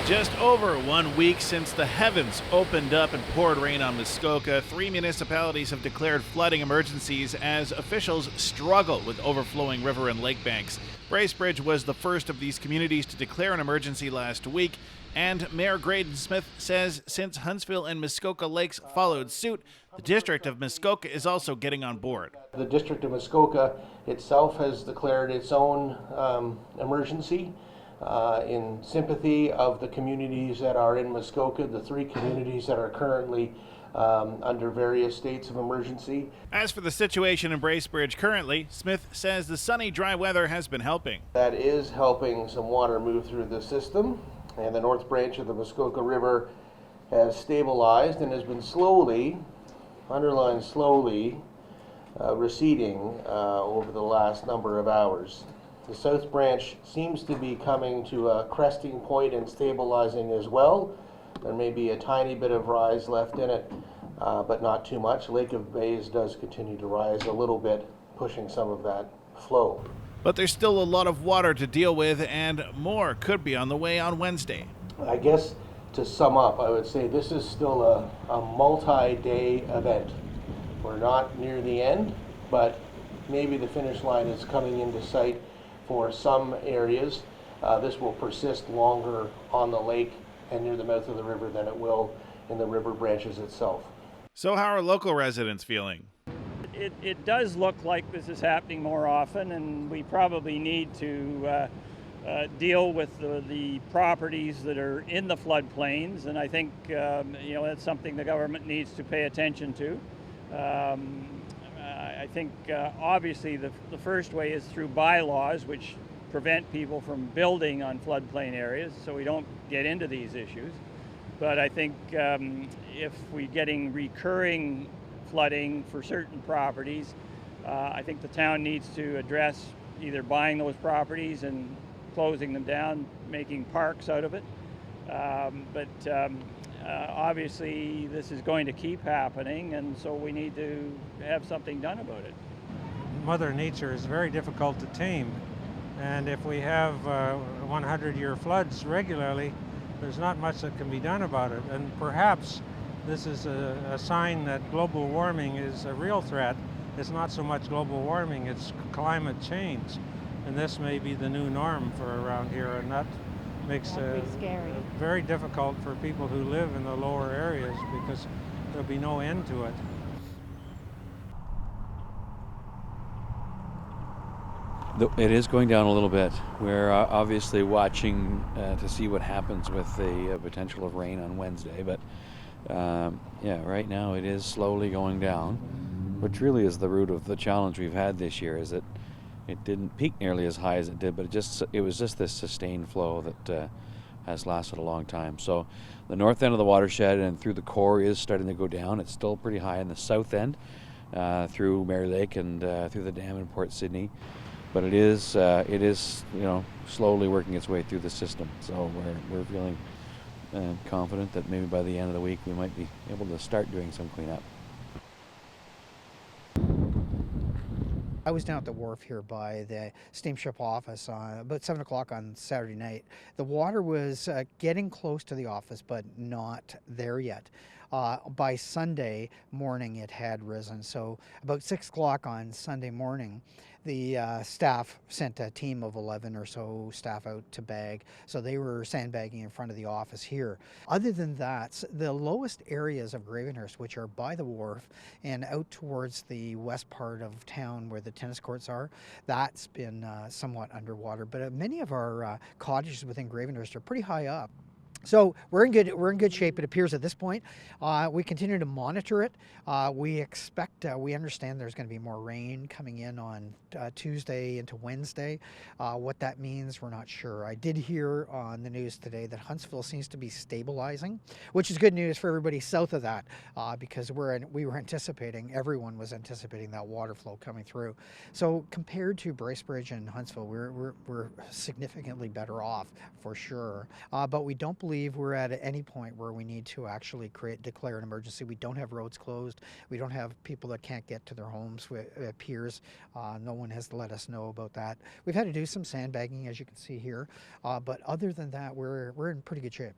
Just over 1 week since the heavens opened up and poured rain on Muskoka, 3 municipalities have declared flooding emergencies as officials struggle with overflowing river and lake banks. Bracebridge was the first of these communities to declare an emergency last week, and Mayor GRAYDON says since Huntsville and Muskoka lakes followed suit, the District of Muskoka is also getting on board. The District of Muskoka itself has declared its own emergency. In sympathy of the communities that are in Muskoka, the 3 communities that are currently under various states of emergency. As for the situation in Bracebridge currently, Smith says the sunny, dry weather has been helping. That is helping some water move through the system, and the north branch of the Muskoka River has stabilized and has been slowly, underline slowly, receding over the last number of hours. The south branch seems to be coming to a cresting point and stabilizing as well. There may be a tiny bit of rise left in it, but not too much. Lake of Bays does continue to rise a little bit, pushing some of that flow. But there's still a lot of water to deal with, and more could be on the way on Wednesday. I guess to sum up, I would say this is still a multi-day event. We're not near the end, but maybe the finish line is coming into sight for some areas. This will persist longer on the lake and near the mouth of the river than it will in the river branches itself. So how are local residents feeling? It does look like this is happening more often, and we probably need to deal with the properties that are in the floodplains, and I think that's something the government needs to pay attention to. I think obviously the first way is through bylaws, which prevent people from building on floodplain areas, so we don't get into these issues. But I think if we're getting recurring flooding for certain properties, I think the town needs to address either buying those properties and closing them down, making parks out of it. Obviously this is going to keep happening, and so we need to have something done about it. Mother Nature is very difficult to tame, and if we have 100-year floods regularly, there's not much that can be done about it. And perhaps this is a sign that global warming is a real threat. It's not so much global warming, it's climate change. And this may be the new norm for around here, and that makes it very difficult for people who live in the lower areas because there'll be no end to it. It is going down a little bit. We're obviously watching to see what happens with the potential of rain on Wednesday, but right now it is slowly going down, which really is the root of the challenge we've had this year, is that it didn't peak nearly as high as it did, but it was just this sustained flow that has lasted a long time. So the north end of the watershed and through the core is starting to go down. It's still pretty high in the south end through Mary Lake and through the dam in Port Sydney, but it is slowly working its way through the system. So we're feeling confident that maybe by the end of the week we might be able to start doing some cleanup. I was down at the wharf here by the steamship office about 7 o'clock on Saturday night. The water was getting close to the office, but not there yet. By Sunday morning, it had risen. So about 6 o'clock on Sunday morning, the staff sent a team of 11 or so staff out to bag. So they were sandbagging in front of the office here. Other than that, the lowest areas of Gravenhurst, which are by the wharf and out towards the west part of town where the tennis courts are, that's been somewhat underwater. But many of our cottages within Gravenhurst are pretty high up. So we're in good shape, it appears at this point. We continue to monitor it. We understand there's going to be more rain coming in on Tuesday into Wednesday. What that means, we're not sure. I did hear on the news today that Huntsville seems to be stabilizing, which is good news for everybody south of that, because everyone was anticipating that water flow coming through. So compared to Bracebridge and Huntsville, we're significantly better off for sure. But we don't believe believe we're at any point where we need to actually declare an emergency. We don't have roads closed. We don't have people that can't get to their homes. It appears no one has let us know about that. We've had to do some sandbagging, as you can see here, but other than that, we're in pretty good shape.